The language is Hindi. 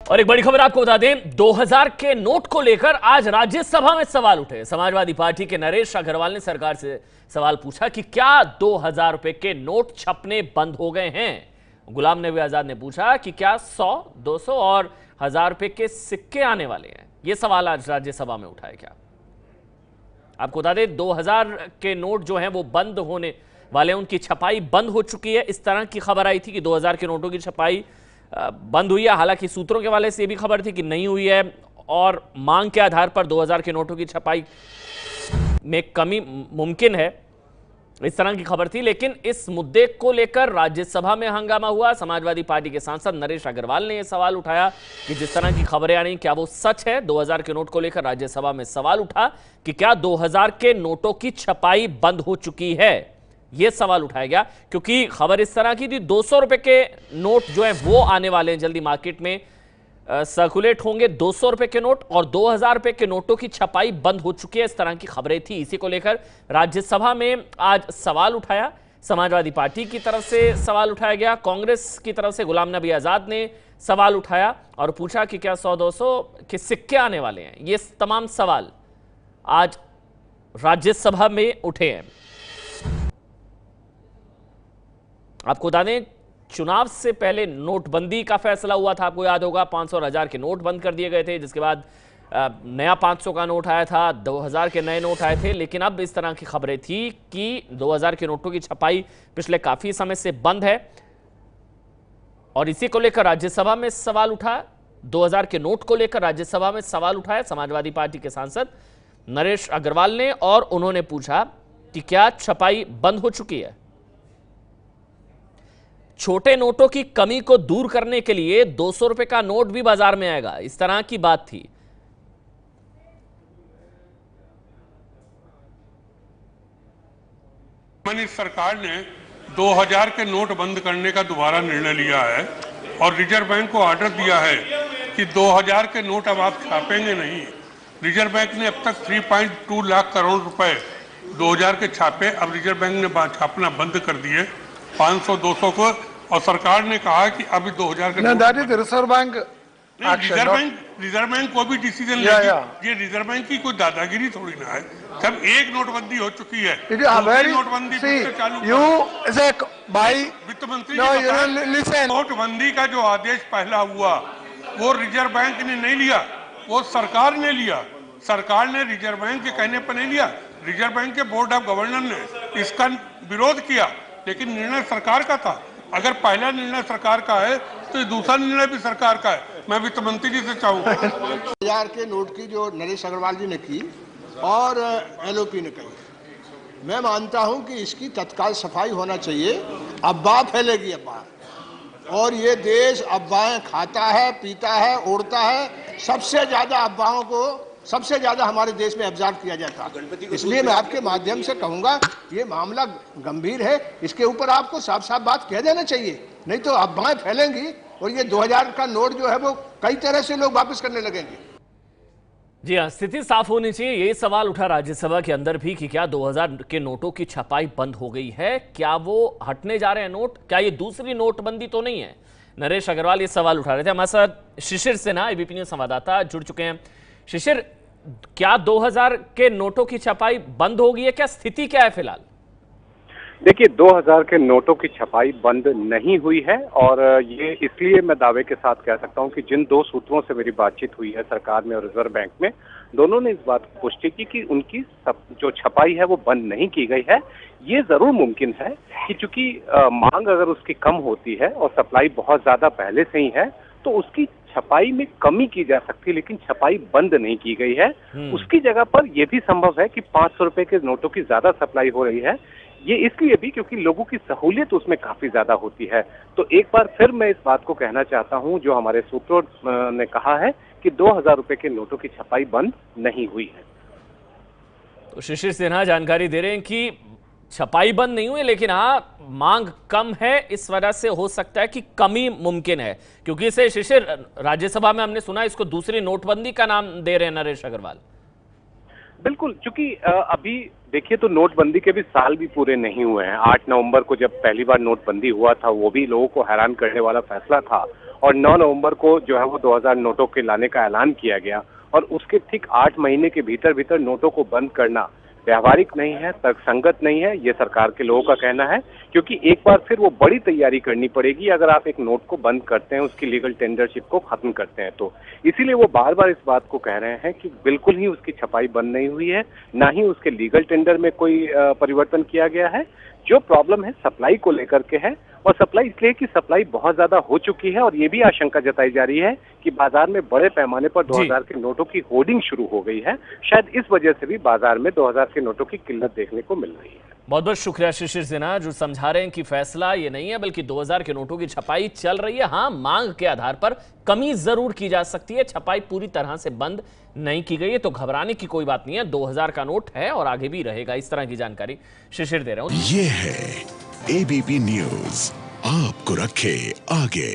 और एक बड़ी खबर आपको बता दें, 2000 के नोट को लेकर आज राज्यसभा में सवाल उठे। समाजवादी पार्टी के नरेश अग्रवाल ने सरकार से सवाल पूछा कि क्या 2000 रुपए के नोट छपने बंद हो गए हैं। गुलाम नबी आजाद ने पूछा कि क्या 100, 200 और 1000 रुपए के सिक्के आने वाले हैं। यह सवाल आज राज्यसभा में उठा है। क्या आपको बता दें, 2000 के नोट जो हैं वो बंद होने वाले, उनकी छपाई बंद हो चुकी है। इस तरह की खबर आई थी कि 2000 के नोटों की छपाई बंद हुई है। हालांकि सूत्रों के हवाले से यह भी खबर थी कि नहीं हुई है और मांग के आधार पर 2000 के नोटों की छपाई में कमी मुमकिन है, इस तरह की खबर थी। लेकिन इस मुद्दे को लेकर राज्यसभा में हंगामा हुआ। समाजवादी पार्टी के सांसद नरेश अग्रवाल ने यह सवाल उठाया कि जिस तरह की खबरें आ रही क्या वो सच है। 2000 के नोट को लेकर राज्यसभा में सवाल उठा कि क्या 2000 के नोटों की छपाई बंद हो चुकी है। यह सवाल उठाया गया क्योंकि खबर इस तरह की थी, 200 रुपए के नोट जो है वो आने वाले हैं, जल्दी मार्केट में सर्कुलेट होंगे 200 रुपए के नोट, और 2000 रुपए के नोटों की छपाई बंद हो चुकी है। इस तरह की खबरें थी। इसी को लेकर राज्यसभा में आज सवाल उठाया। समाजवादी पार्टी की तरफ से सवाल उठाया गया, कांग्रेस की तरफ से गुलाम नबी आजाद ने सवाल उठाया और पूछा कि क्या 100-200 के सिक्के आने वाले हैं। ये तमाम सवाल आज राज्यसभा में उठे हैं। आपको बता दें, चुनाव से पहले नोटबंदी का फैसला हुआ था। आपको याद होगा, 500 और 1000 के नोट बंद कर दिए गए थे, जिसके बाद नया 500 का नोट आया था, 2000 के नए नोट आए थे। लेकिन अब इस तरह की खबरें थी कि 2000 के नोटों की छपाई पिछले काफी समय से बंद है और इसी को लेकर राज्यसभा में सवाल उठा। 2000 के नोट को लेकर राज्यसभा में सवाल उठाया समाजवादी पार्टी के सांसद नरेश अग्रवाल ने, और उन्होंने पूछा कि क्या छपाई बंद हो चुकी है। छोटे नोटों की कमी को दूर करने के लिए 200 रुपए का नोट भी बाजार में आएगा, इस तरह की बात थी। सरकार ने 2000 के नोट बंद करने का दोबारा निर्णय लिया है और रिजर्व बैंक को ऑर्डर दिया है कि 2000 के नोट अब आप छापेंगे नहीं। रिजर्व बैंक ने अब तक 3.2 लाख करोड़ रुपए 2000 के छापे, अब रिजर्व बैंक ने छापना बंद कर दिए 500-200 को, और सरकार ने कहा कि अभी 2000 के रिजर्व बैंक रिजर्व बैंक को भी डिसीजन लेगी। ये रिजर्व बैंक की कोई दादागिरी थोड़ी ना है। सब एक नोटबंदी हो चुकी है, नोटबंदी वित्त मंत्री नोटबंदी का जो आदेश पहला हुआ वो रिजर्व बैंक ने नहीं लिया, वो सरकार ने लिया। सरकार ने रिजर्व बैंक के कहने पर नहीं लिया। रिजर्व बैंक के बोर्ड ऑफ गवर्नर ने इसका विरोध किया, लेकिन निर्णय सरकार का था। अगर पहला निर्णय सरकार का है तो दूसरा निर्णय भी सरकार का है। मैं वित्त मंत्री जी से चाहूंगा 2000 के नोट की जो नरेश अग्रवाल जी ने की और एलओपी ने कही, मैं मानता हूं कि इसकी तत्काल सफाई होना चाहिए। अफवाह फैलेगी अफवाह, और ये देश अफवाहें खाता है, पीता है, ओढ़ता है। सबसे ज्यादा अफवाहों को सबसे ज्यादा हमारे देश में ऑब्जर्व किया जाता है। इसलिए मैं आपके माध्यम से कहूंगा, ये मामला गंभीर है, इसके ऊपर आपको साफ साफ बात कह देना चाहिए, नहीं तो अफवाहें फैलेंगी और ये 2000 का नोट जो है वो कई तरह से लोग वापस करने लगेंगे। जी हाँ, स्थिति साफ होनी चाहिए। यही सवाल उठा राज्यसभा के अंदर भी कि क्या 2000 के नोटों की छपाई बंद हो गई है, क्या वो हटने जा रहे हैं नोट, क्या ये दूसरी नोटबंदी तो नहीं है। नरेश अग्रवाल ये सवाल उठा रहे थे। हमारे साथ शिशिर सिन्हा, एबीपी न्यूज संवाददाता, जुड़ चुके हैं। शिशिर, क्या 2000 के नोटों की छपाई बंद हो गई है, क्या स्थिति क्या है फिलहाल? देखिए, 2000 के नोटों की छपाई बंद नहीं हुई है, और ये इसलिए मैं दावे के साथ कह सकता हूं कि जिन दो सूत्रों से मेरी बातचीत हुई है सरकार में और रिजर्व बैंक में, दोनों ने इस बात की पुष्टि की कि उनकी जो छपाई है वो बंद नहीं की गई है। ये जरूर मुमकिन है कि चूंकि मांग अगर उसकी कम होती है और सप्लाई बहुत ज्यादा पहले से ही है तो उसकी छपाई में कमी की जा सकती है, लेकिन छपाई बंद नहीं की गई है। उसकी जगह पर यह भी संभव है कि 500 रुपए के नोटों की ज्यादा सप्लाई हो रही है। ये इसलिए भी क्योंकि लोगों की सहूलियत उसमें काफी ज्यादा होती है। तो एक बार फिर मैं इस बात को कहना चाहता हूं, जो हमारे सूत्रों ने कहा है कि 2000 रुपए के नोटों की छपाई बंद नहीं हुई है। तो शिशिर सिन्हा जानकारी दे रहे हैं कि छपाई बंद नहीं हुई, लेकिन हाँ मांग कम है, इस वजह से हो सकता है कि कमी मुमकिन है। क्योंकि इसे शिशिर, राज्यसभा में हमने सुना इसको दूसरी नोटबंदी का नाम दे रहे हैं नरेश अग्रवाल। बिल्कुल, क्योंकि अभी देखिए तो नोटबंदी के भी साल भी पूरे नहीं हुए हैं। 8 नवंबर को जब पहली बार नोटबंदी हुआ था, वो भी लोगों को हैरान करने वाला फैसला था, और 9 नवंबर को जो है वो 2000 नोटों के लाने का ऐलान किया गया और उसके ठीक 8 महीने के भीतर भीतर नोटों को बंद करना व्यावहारिक नहीं है, तर्कसंगत नहीं है, ये सरकार के लोगों का कहना है, क्योंकि एक बार फिर वो बड़ी तैयारी करनी पड़ेगी अगर आप एक नोट को बंद करते हैं, उसकी लीगल टेंडरशिप को खत्म करते हैं तो। इसीलिए वो बार बार इस बात को कह रहे हैं कि बिल्कुल ही उसकी छपाई बंद नहीं हुई है, ना ही उसके लीगल टेंडर में कोई परिवर्तन किया गया है। जो प्रॉब्लम है सप्लाई को लेकर के है, और सप्लाई इसलिए कि सप्लाई बहुत ज्यादा हो चुकी है और ये भी आशंका जताई जा रही है कि बाजार में बड़े पैमाने पर 2000 के नोटों की होर्डिंग शुरू हो गई है। शायद इस वजह से भी बाजार में 2000 के नोटों की किल्लत देखने को मिल रही है। बहुत बहुत शुक्रिया शिशिर सिन्हा, जो समझा रहे हैं कि फैसला ये नहीं है बल्कि 2000 के नोटों की छपाई चल रही है। हाँ, मांग के आधार पर कमी जरूर की जा सकती है, छपाई पूरी तरह से बंद नहीं की गई है, तो घबराने की कोई बात नहीं है। 2000 का नोट है और आगे भी रहेगा। इस तरह की जानकारी शिशिर दे रहा हूं। ये है एबीपी न्यूज, आपको रखे आगे।